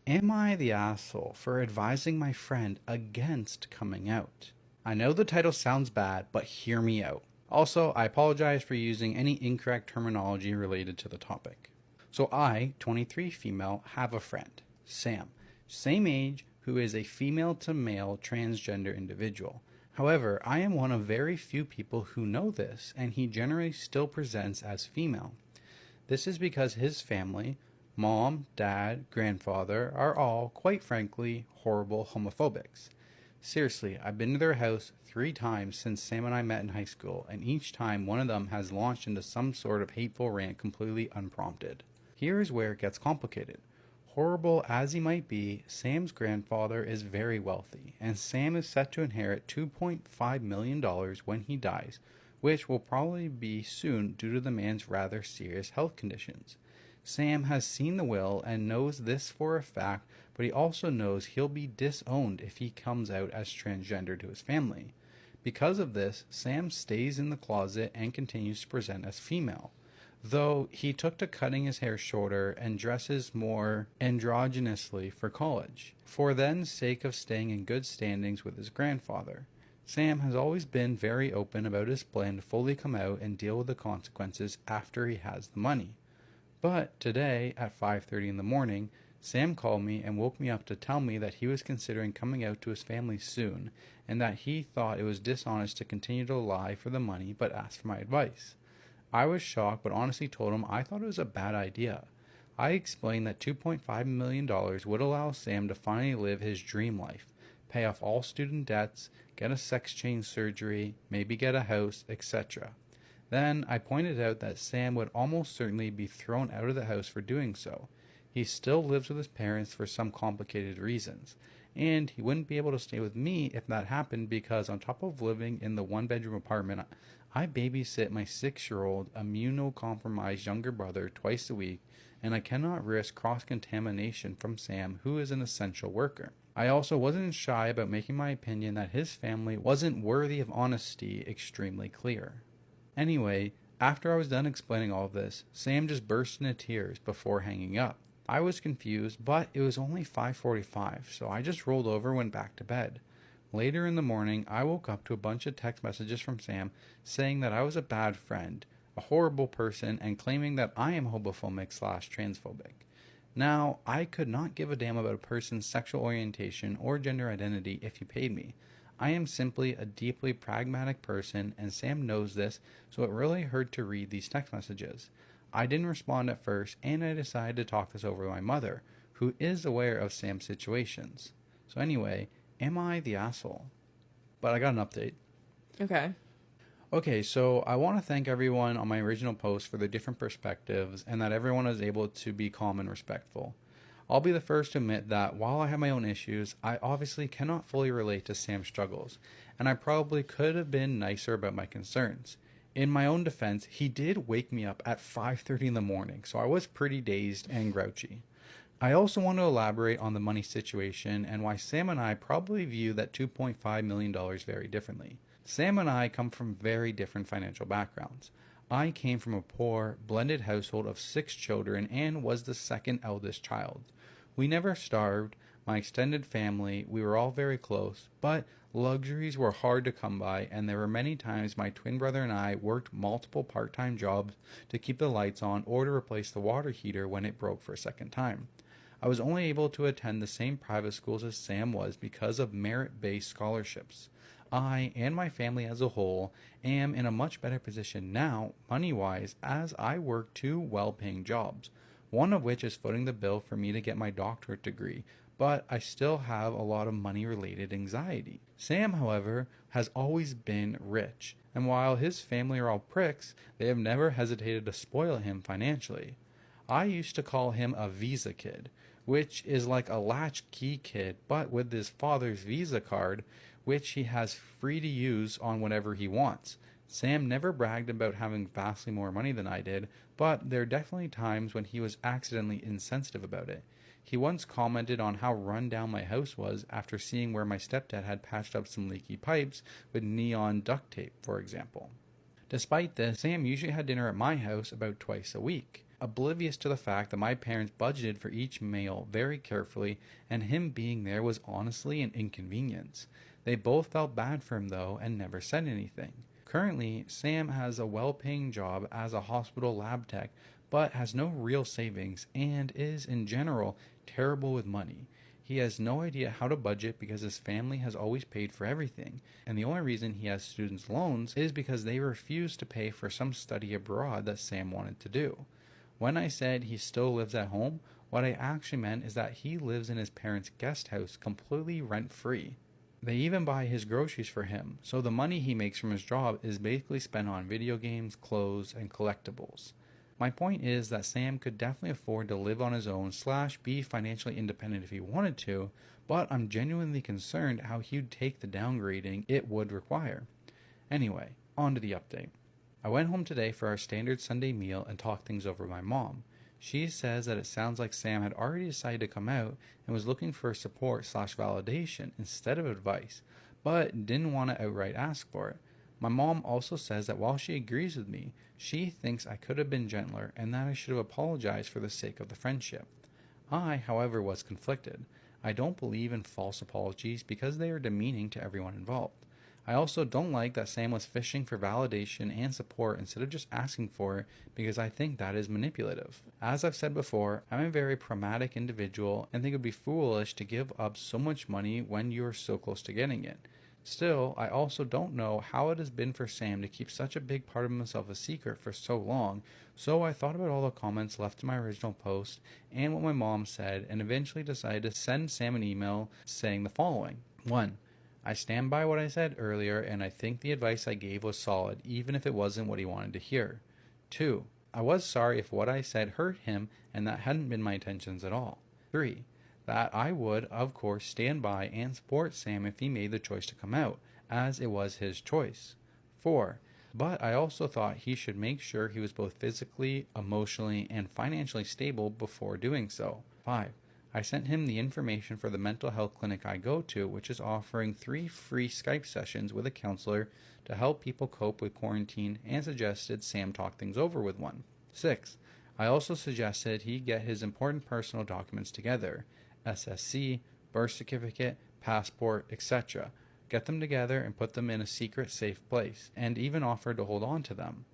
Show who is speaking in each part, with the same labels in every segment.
Speaker 1: Am I the asshole for advising my friend against coming out? I know the title sounds bad, but hear me out. Also, I apologize for using any incorrect terminology related to the topic. So I, 23 female, have a friend, Sam, same age, who is a female to male transgender individual. However, I am one of very few people who know this, and he generally still presents as female. This is because his family, mom, dad, grandfather, are all, quite frankly, horrible homophobics. Seriously, I've been to their house 3 times since Sam and I met in high school, and each time one of them has launched into some sort of hateful rant completely unprompted. Here is where it gets complicated. Horrible as he might be, Sam's grandfather is very wealthy, and Sam is set to inherit $2.5 million when he dies, which will probably be soon due to the man's rather serious health conditions. Sam has seen the will and knows this for a fact, but he also knows he'll be disowned if he comes out as transgender to his family. Because of this, Sam stays in the closet and continues to present as female, though he took to cutting his hair shorter and dresses more androgynously for college, for then's sake of staying in good standings with his grandfather. Sam has always been very open about his plan to fully come out and deal with the consequences after he has the money. But today, at 5:30 in the morning, Sam called me and woke me up to tell me that he was considering coming out to his family soon, and that he thought it was dishonest to continue to lie for the money but asked for my advice. I was shocked, but honestly told him I thought it was a bad idea. I explained that $2.5 million would allow Sam to finally live his dream life, pay off all student debts, get a sex change surgery, maybe get a house, etc. Then I pointed out that Sam would almost certainly be thrown out of the house for doing so. He still lives with his parents for some complicated reasons, and he wouldn't be able to stay with me if that happened because on top of living in the one-bedroom apartment, I babysit my 6-year-old immunocompromised younger brother twice a week, and I cannot risk cross-contamination from Sam, who is an essential worker. I also wasn't shy about making my opinion that his family wasn't worthy of honesty extremely clear. Anyway, after I was done explaining all of this, Sam just burst into tears before hanging up. I was confused, but it was only 5:45, so I just rolled over and went back to bed. Later in the morning, I woke up to a bunch of text messages from Sam saying that I was a bad friend, a horrible person, and claiming that I am homophobic/transphobic. Now, I could not give a damn about a person's sexual orientation or gender identity if you paid me. I am simply a deeply pragmatic person, and Sam knows this, so it really hurt to read these text messages. I didn't respond at first, and I decided to talk this over with my mother, who is aware of Sam's situations. So anyway, am I the asshole? But I got an update.
Speaker 2: Okay.
Speaker 1: Okay, so I want to thank everyone on my original post for their different perspectives, and that everyone was able to be calm and respectful. I'll be the first to admit that while I have my own issues, I obviously cannot fully relate to Sam's struggles, and I probably could have been nicer about my concerns. In my own defense, he did wake me up at 5:30 in the morning, so I was pretty dazed and grouchy. I also want to elaborate on the money situation and why Sam and I probably view that $2.5 million very differently. Sam and I come from very different financial backgrounds. I came from a poor, blended household of 6 children and was the second eldest child. We never starved. My extended family, we were all very close, but luxuries were hard to come by, and there were many times my twin brother and I worked multiple part-time jobs to keep the lights on or to replace the water heater when it broke for a second time. I was only able to attend the same private schools as Sam was because of merit-based scholarships. I, and my family as a whole, am in a much better position now, money-wise, as I work 2 well-paying jobs, one of which is footing the bill for me to get my doctorate degree, but I still have a lot of money-related anxiety. Sam, however, has always been rich, and while his family are all pricks, they have never hesitated to spoil him financially. I used to call him a Visa kid, which is like a latchkey kid, but with his father's Visa card, which he has free to use on whatever he wants. Sam never bragged about having vastly more money than I did, but there are definitely times when he was accidentally insensitive about it. He once commented on how run down my house was after seeing where my stepdad had patched up some leaky pipes with neon duct tape, for example. Despite this, Sam usually had dinner at my house about twice a week. oblivious to the fact that my parents budgeted for each meal very carefully, and him being there was honestly an inconvenience. They both felt bad for him though and never said anything. Currently, Sam has a well-paying job as a hospital lab tech, but has no real savings and is, in general, terrible with money. He has no idea how to budget because his family has always paid for everything, and the only reason he has student loans is because they refused to pay for some study abroad that Sam wanted to do. When I said he still lives at home, what I actually meant is that he lives in his parents' guest house completely rent-free. They even buy his groceries for him, so the money he makes from his job is basically spent on video games, clothes, and collectibles. My point is that Sam could definitely afford to live on his own / be financially independent if he wanted to, but I'm genuinely concerned how he'd take the downgrading it would require. Anyway, on to the update. I went home today for our standard Sunday meal and talked things over with my mom. She says that it sounds like Sam had already decided to come out and was looking for support / validation instead of advice, but didn't want to outright ask for it. My mom also says that while she agrees with me, she thinks I could have been gentler and that I should have apologized for the sake of the friendship. I, however, was conflicted. I don't believe in false apologies because they are demeaning to everyone involved. I also don't like that Sam was fishing for validation and support instead of just asking for it because I think that is manipulative. As I've said before, I'm a very pragmatic individual and think it would be foolish to give up so much money when you are so close to getting it. Still, I also don't know how it has been for Sam to keep such a big part of himself a secret for so long, so I thought about all the comments left in my original post and what my mom said and eventually decided to send Sam an email saying the following. 1. I stand by what I said earlier and I think the advice I gave was solid even if it wasn't what he wanted to hear. 2. I was sorry if what I said hurt him and that hadn't been my intentions at all. 3. That I would, of course, stand by and support Sam if he made the choice to come out, as it was his choice. 4. But I also thought he should make sure he was both physically, emotionally, and financially stable before doing so. 5. I sent him the information for the mental health clinic I go to, which is offering 3 free Skype sessions with a counselor to help people cope with quarantine, and suggested Sam talk things over with one. 6. I also suggested he get his important personal documents together. SSC, birth certificate, passport, etc. Get them together and put them in a secret, safe place, and even offered to hold on to them.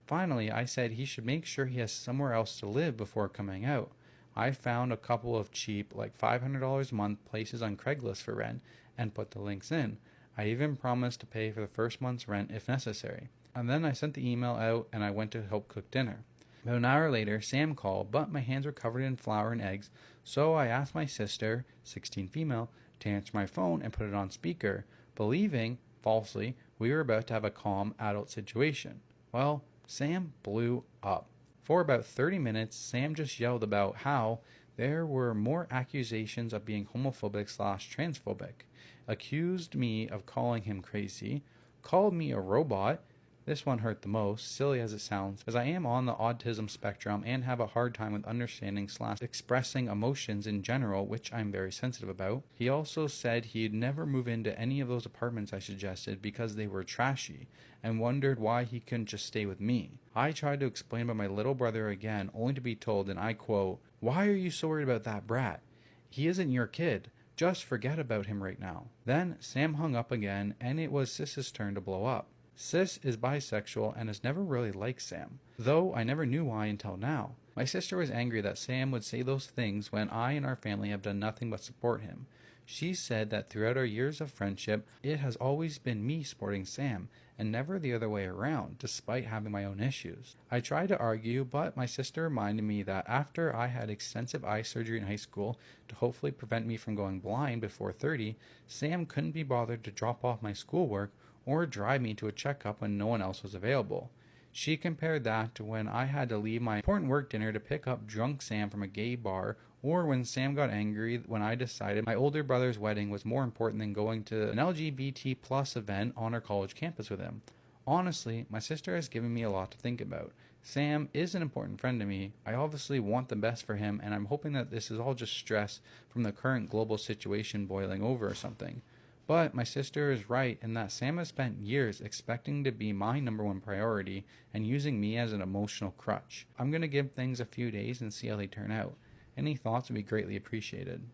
Speaker 1: Finally, I said he should make sure he has somewhere else to live before coming out. I found a couple of cheap, like $500 a month places on Craigslist for rent and put the links in. I even promised to pay for the first month's rent if necessary. And then I sent the email out and I went to help cook dinner. About an hour later, Sam called, but my hands were covered in flour and eggs, so I asked my sister, 16 female, to answer my phone and put it on speaker, believing, falsely, we were about to have a calm adult situation. Well, Sam blew up. For about 30 minutes, Sam just yelled about how there were more accusations of being homophobic / transphobic, accused me of calling him crazy, called me a robot. This one hurt the most, silly as it sounds, as I am on the autism spectrum and have a hard time with understanding / expressing emotions in general, which I'm very sensitive about. He also said he'd never move into any of those apartments I suggested because they were trashy, and wondered why he couldn't just stay with me. I tried to explain about my little brother again, only to be told, and I quote, "Why are you so worried about that brat? He isn't your kid. Just forget about him right now." Then Sam hung up again, and it was Sis's turn to blow up. Sis is bisexual and has never really liked Sam, though I never knew why until now. My sister was angry that Sam would say those things when I and our family have done nothing but support him. She said that throughout our years of friendship, it has always been me supporting Sam, and never the other way around, despite having my own issues. I tried to argue, but my sister reminded me that after I had extensive eye surgery in high school to hopefully prevent me from going blind before 30, Sam couldn't be bothered to drop off my schoolwork or drive me to a checkup when no one else was available. She compared that to when I had to leave my important work dinner to pick up drunk Sam from a gay bar, or when Sam got angry when I decided my older brother's wedding was more important than going to an LGBT plus event on our college campus with him. Honestly, my sister has given me a lot to think about. Sam is an important friend to me. I obviously want the best for him, and I'm hoping that this is all just stress from the current global situation boiling over or something. But my sister is right in that Sam has spent years expecting to be my number one priority and using me as an emotional crutch. I'm going to give things a few days and see how they turn out. Any thoughts would be greatly appreciated.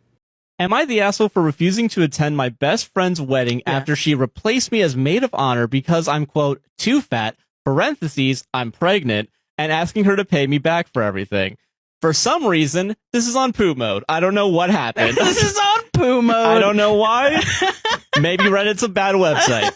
Speaker 2: Am I the asshole for refusing to attend my best friend's wedding after she replaced me as maid of honor because I'm, quote, too fat, parentheses, I'm pregnant, and asking her to pay me back for everything? For some reason, this is on poo mode. I don't know what happened.
Speaker 3: This is on poo mode.
Speaker 2: I don't know why. Maybe Reddit's a bad website.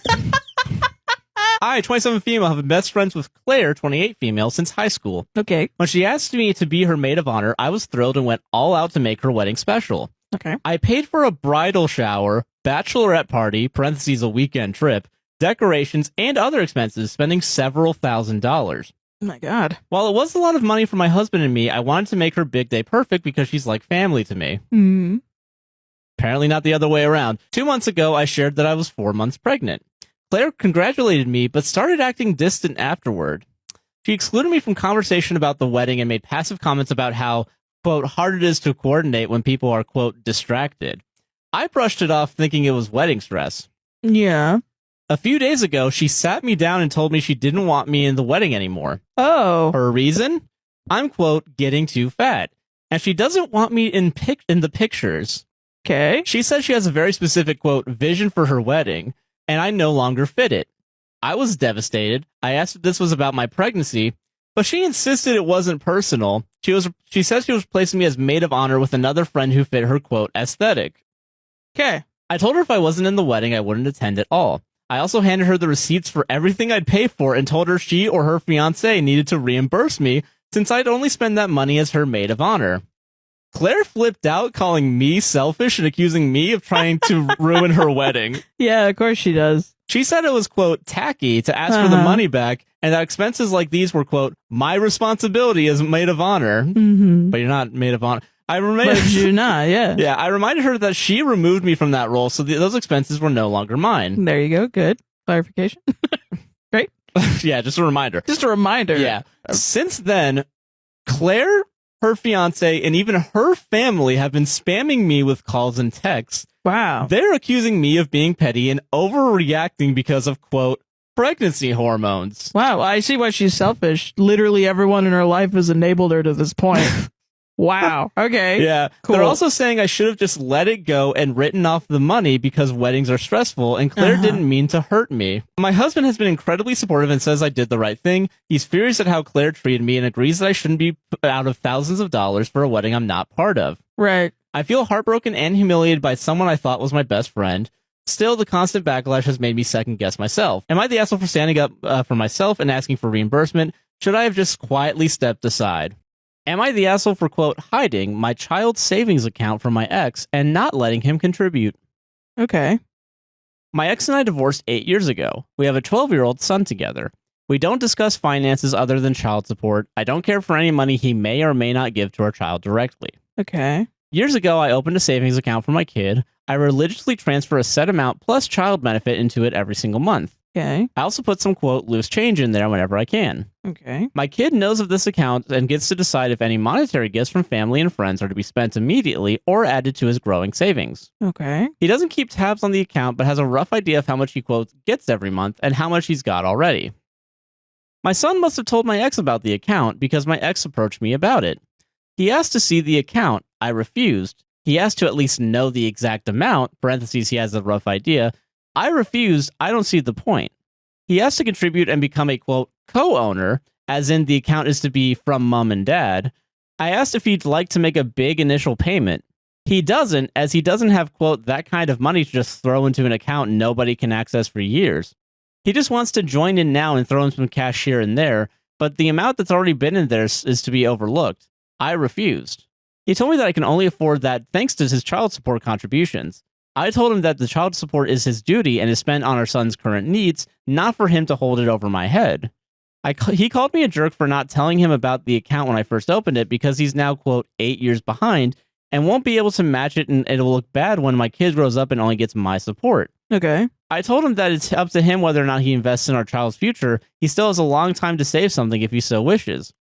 Speaker 2: I, 27 female, have been best friends with Claire, 28 female, since high school.
Speaker 3: Okay.
Speaker 2: When she asked me to be her maid of honor, I was thrilled and went all out to make her wedding special.
Speaker 3: Okay.
Speaker 2: I paid for a bridal shower, bachelorette party, parentheses a weekend trip, decorations, and other expenses, spending several $1,000s.
Speaker 3: Oh my God.
Speaker 2: While it was a lot of money for my husband and me, I wanted to make her big day perfect because she's like family to me.
Speaker 3: Mm.
Speaker 2: Apparently not the other way around. 2 months ago, I shared that I was 4 months pregnant. Claire congratulated me, but started acting distant afterward. She excluded me from conversation about the wedding and made passive comments about how, quote, hard it is to coordinate when people are, quote, distracted. I brushed it off thinking it was wedding stress.
Speaker 3: Yeah.
Speaker 2: A few days ago, she sat me down and told me she didn't want me in the wedding anymore.
Speaker 3: Oh.
Speaker 2: Her reason? I'm, quote, getting too fat. And she doesn't want me in the pictures.
Speaker 3: Okay.
Speaker 2: She says she has a very specific, quote, vision for her wedding, and I no longer fit it. I was devastated. I asked if this was about my pregnancy, but she insisted it wasn't personal. She says she was placing me as maid of honor with another friend who fit her, quote, aesthetic.
Speaker 3: Okay.
Speaker 2: I told her if I wasn't in the wedding, I wouldn't attend at all. I also handed her the receipts for everything I'd pay for and told her she or her fiancé needed to reimburse me since I'd only spend that money as her maid of honor. Claire flipped out, calling me selfish and accusing me of trying to ruin her wedding.
Speaker 3: Yeah, of course she does.
Speaker 2: She said it was, quote, tacky to ask for the money back and that expenses like these were, quote, my responsibility as maid of honor.
Speaker 3: Mm-hmm.
Speaker 2: But you're not maid of honor.
Speaker 3: But you're not, yeah.
Speaker 2: Yeah, I reminded her that she removed me from that role, so those expenses were no longer mine.
Speaker 3: There you go. Good. Clarification. Great.
Speaker 2: Yeah, just a reminder.
Speaker 3: Just a reminder.
Speaker 2: Yeah. Since then, Claire, her fiance, and even her family have been spamming me with calls and texts.
Speaker 3: Wow.
Speaker 2: They're accusing me of being petty and overreacting because of, quote, pregnancy hormones.
Speaker 3: Wow, I see why she's selfish. Literally everyone in her life has enabled her to this point. Wow. Okay.
Speaker 2: Yeah.
Speaker 3: Cool.
Speaker 2: They're also saying I should have just let it go and written off the money because weddings are stressful, and Claire didn't mean to hurt me. My husband has been incredibly supportive and says I did the right thing. He's furious at how Claire treated me and agrees that I shouldn't be out of thousands of dollars for a wedding I'm not part of.
Speaker 3: Right.
Speaker 2: I feel heartbroken and humiliated by someone I thought was my best friend. Still, the constant backlash has made me second guess myself. Am I the asshole for standing up for myself and asking for reimbursement? Should I have just quietly stepped aside? Am I the asshole for, quote, hiding my child's savings account from my ex and not letting him contribute?
Speaker 3: Okay.
Speaker 2: My ex and I divorced 8 years ago. We have a 12-year-old son together. We don't discuss finances other than child support. I don't care for any money he may or may not give to our child directly.
Speaker 3: Okay.
Speaker 2: Years ago, I opened a savings account for my kid. I religiously transfer a set amount plus child benefit into it every single month.
Speaker 3: Okay.
Speaker 2: I also put some, quote, loose change in there whenever I can.
Speaker 3: Okay.
Speaker 2: My kid knows of this account and gets to decide if any monetary gifts from family and friends are to be spent immediately or added to his growing savings.
Speaker 3: Okay.
Speaker 2: He doesn't keep tabs on the account, but has a rough idea of how much he, quote, gets every month and how much he's got already. My son must have told my ex about the account because my ex approached me about it. He asked to see the account. I refused. He asked to at least know the exact amount, parentheses, he has a rough idea. I refused. I don't see the point. He asked to contribute and become a, quote, co-owner, as in the account is to be from mom and dad. I asked if he'd like to make a big initial payment. He doesn't, as he doesn't have, quote, that kind of money to just throw into an account nobody can access for years. He just wants to join in now and throw in some cash here and there, but the amount that's already been in there is to be overlooked. I refused. He told me that I can only afford that thanks to his child support contributions. I told him that the child support is his duty and is spent on our son's current needs, not for him to hold it over my head. He called me a jerk for not telling him about the account when I first opened it because he's now, quote, 8 years behind and won't be able to match it, and it'll look bad when my kid grows up and only gets my support.
Speaker 3: Okay.
Speaker 2: I told him that it's up to him whether or not he invests in our child's future. He still has a long time to save something if he so wishes.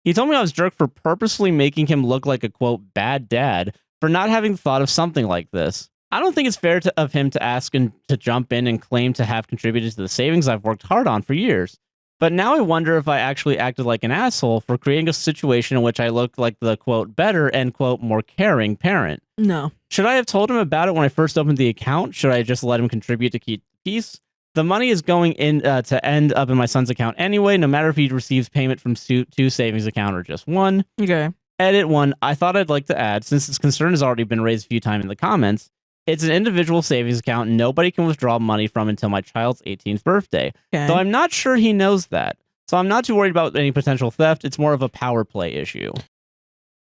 Speaker 2: He told me I was a jerk for purposely making him look like a, quote, bad dad for not having thought of something like this. I don't think it's fair of him to ask and to jump in and claim to have contributed to the savings I've worked hard on for years. But now I wonder if I actually acted like an asshole for creating a situation in which I looked like the, quote, better and, quote, more caring parent.
Speaker 3: No.
Speaker 2: Should I have told him about it when I first opened the account? Should I just let him contribute to keep peace? The money is going in to end up in my son's account anyway, no matter if he receives payment from two savings account or just one.
Speaker 3: Okay.
Speaker 2: Edit 1. I thought I'd like to add, since this concern has already been raised a few times in the comments, it's an individual savings account nobody can withdraw money from until my child's 18th birthday.
Speaker 3: Okay.
Speaker 2: Though I'm not sure he knows that. So I'm not too worried about any potential theft. It's more of a power play issue.